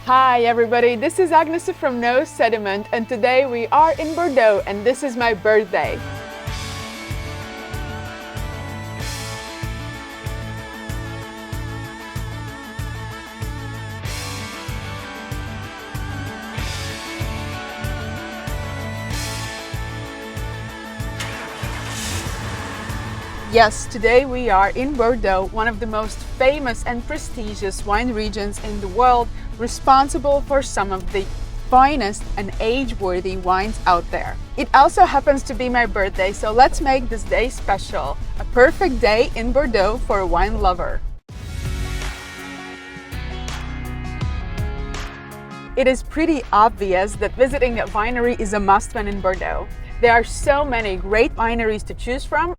Hi everybody, this is Agnes from Sediment, and today we are in Bordeaux and this is my birthday. Yes, today we are in Bordeaux, one of the most famous and prestigious wine regions in the world, responsible for some of the finest and age-worthy wines out there. It also happens to be my birthday, so let's make this day special. A perfect day in Bordeaux for a wine lover. It is pretty obvious that visiting a winery is a must-win in Bordeaux. There are so many great wineries to choose from.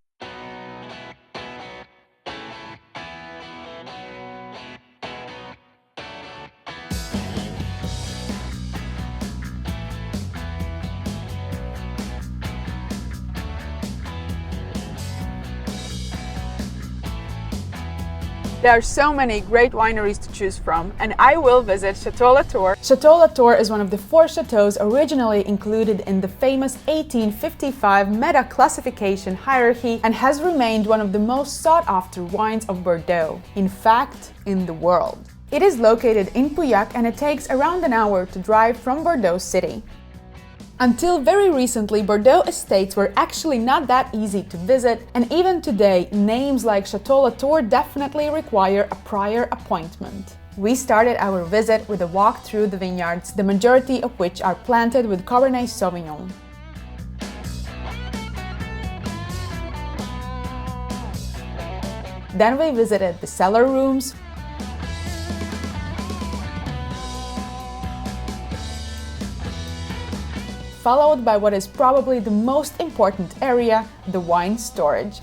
There are so many great wineries to choose from, and I will visit Château Latour. Château Latour is one of the 4 chateaux originally included in the famous 1855 Meta classification hierarchy and has remained one of the most sought-after wines of Bordeaux, in fact, in the world. It is located in Pauillac and it takes around an hour to drive from Bordeaux city. Until very recently, Bordeaux estates were actually not that easy to visit, and even today, names like Château Latour definitely require a prior appointment. We started our visit with a walk through the vineyards, the majority of which are planted with Cabernet Sauvignon. Then we visited the cellar rooms, followed by what is probably the most important area, the wine storage.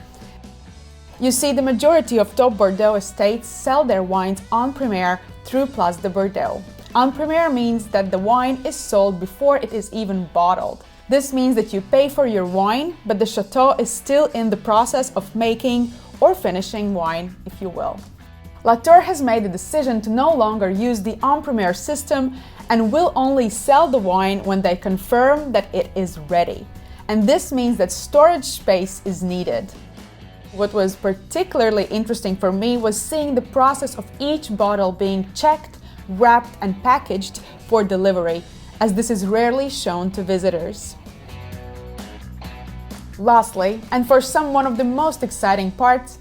You see, the majority of top Bordeaux estates sell their wines en primeur through Place de Bordeaux. En primeur means that the wine is sold before it is even bottled. This means that you pay for your wine, but the chateau is still in the process of making or finishing wine, if you will. Latour has made the decision to no longer use the en primeur system and will only sell the wine when they confirm that it is ready. And this means that storage space is needed. What was particularly interesting for me was seeing the process of each bottle being checked, wrapped and packaged for delivery, as this is rarely shown to visitors. Lastly, and for some one of the most exciting parts,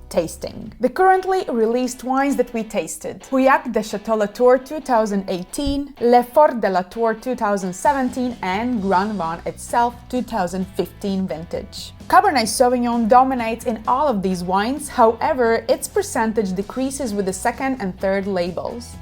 tasting. The currently released wines that we tasted: Pauillac de Château Latour 2018, Le Fort de Latour 2017 and Grand Vin itself 2015 vintage. Cabernet Sauvignon dominates in all of these wines, however, its percentage decreases with the second and third labels.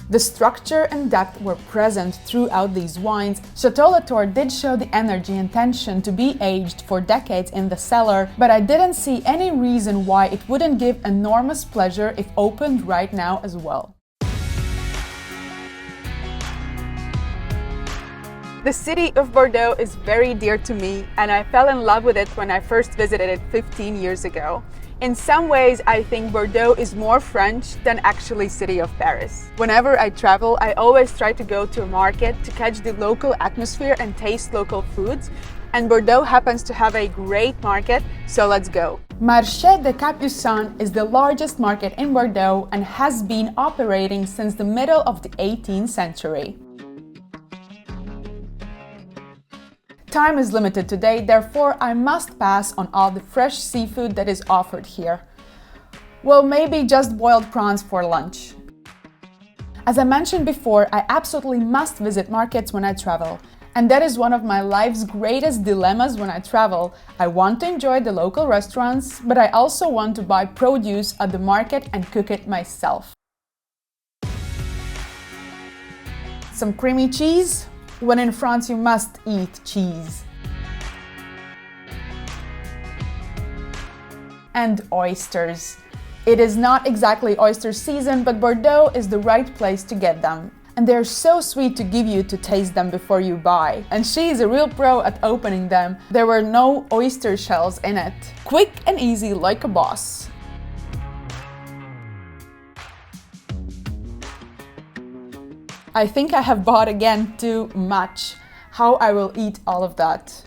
The structure and depth were present throughout these wines. Château Latour did show the energy and tension to be aged for decades in the cellar, but I didn't see any reason why it wouldn't give enormous pleasure if opened right now as well. The city of Bordeaux is very dear to me, and I fell in love with it when I first visited it 15 years ago. In some ways, I think Bordeaux is more French than actually city of Paris. Whenever I travel, I always try to go to a market to catch the local atmosphere and taste local foods, and Bordeaux happens to have a great market, so let's go. Marché de Capucin is the largest market in Bordeaux and has been operating since the middle of the 18th century. Time is limited today, therefore I must pass on all the fresh seafood that is offered here. Well, maybe just boiled prawns for lunch. As I mentioned before, I absolutely must visit markets when I travel. And that is one of my life's greatest dilemmas when I travel. I want to enjoy the local restaurants, but I also want to buy produce at the market and cook it myself. Some creamy cheese? When in France, you must eat cheese. And oysters. It is not exactly oyster season, but Bordeaux is the right place to get them. And they're so sweet to give you to taste them before you buy. And she is a real pro at opening them. There were no oyster shells in it. Quick and easy like a boss. I think I have bought again too much. How I will eat all of that.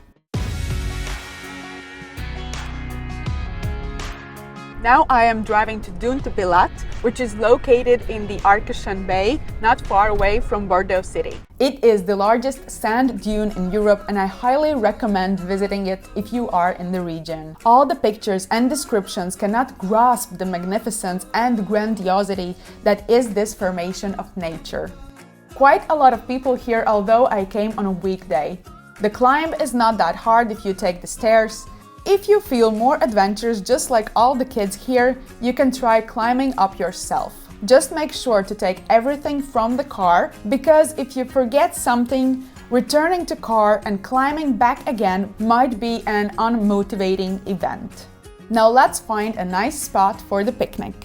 Now I am driving to Dune du Pilat, which is located in the Arcachon Bay, not far away from Bordeaux city. It is the largest sand dune in Europe, and I highly recommend visiting it if you are in the region. All the pictures and descriptions cannot grasp the magnificence and grandiosity that is this formation of nature. Quite a lot of people here, although I came on a weekday. The climb is not that hard if you take the stairs. If you feel more adventurous, just like all the kids here, you can try climbing up yourself. Just make sure to take everything from the car, because if you forget something, returning to car and climbing back again might be an unmotivating event. Now let's find a nice spot for the picnic.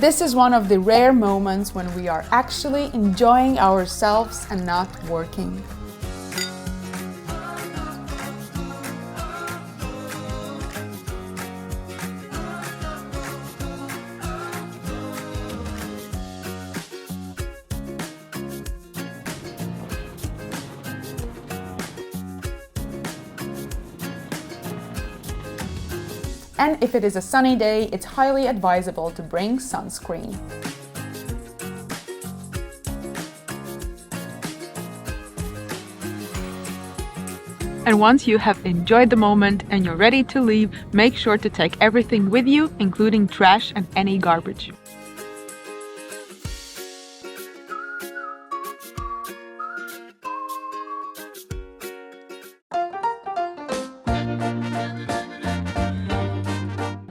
This is one of the rare moments when we are actually enjoying ourselves and not working. And if it is a sunny day, it's highly advisable to bring sunscreen. And once you have enjoyed the moment and you're ready to leave, make sure to take everything with you, including trash and any garbage.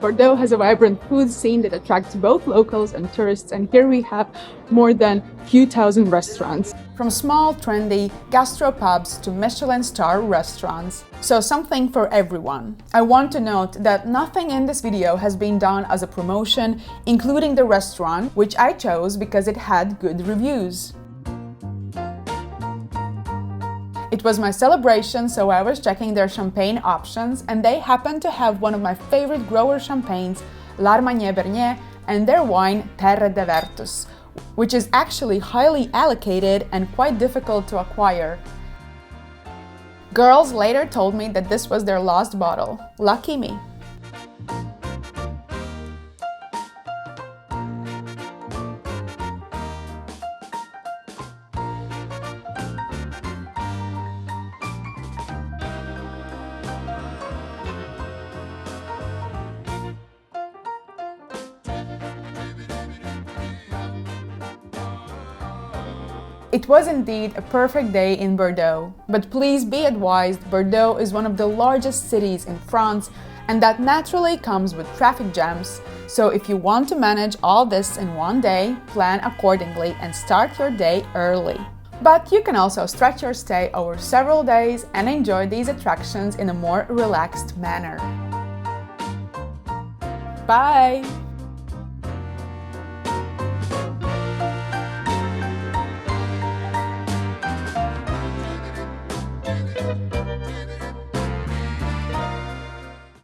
Bordeaux has a vibrant food scene that attracts both locals and tourists, and here we have more than a few thousand restaurants. From small, trendy gastropubs to Michelin star restaurants. So something for everyone. I want to note that nothing in this video has been done as a promotion, including the restaurant, which I chose because it had good reviews. It was my celebration, so I was checking their champagne options, and they happened to have one of my favorite grower champagnes, l'Armagnac Bernier, and their wine, Terre de Vertus, which is actually highly allocated and quite difficult to acquire. Girls later told me that this was their last bottle. Lucky me. It was indeed a perfect day in Bordeaux, but please be advised, Bordeaux is one of the largest cities in France, and that naturally comes with traffic jams. So if you want to manage all this in one day, plan accordingly and start your day early. But you can also stretch your stay over several days and enjoy these attractions in a more relaxed manner. Bye!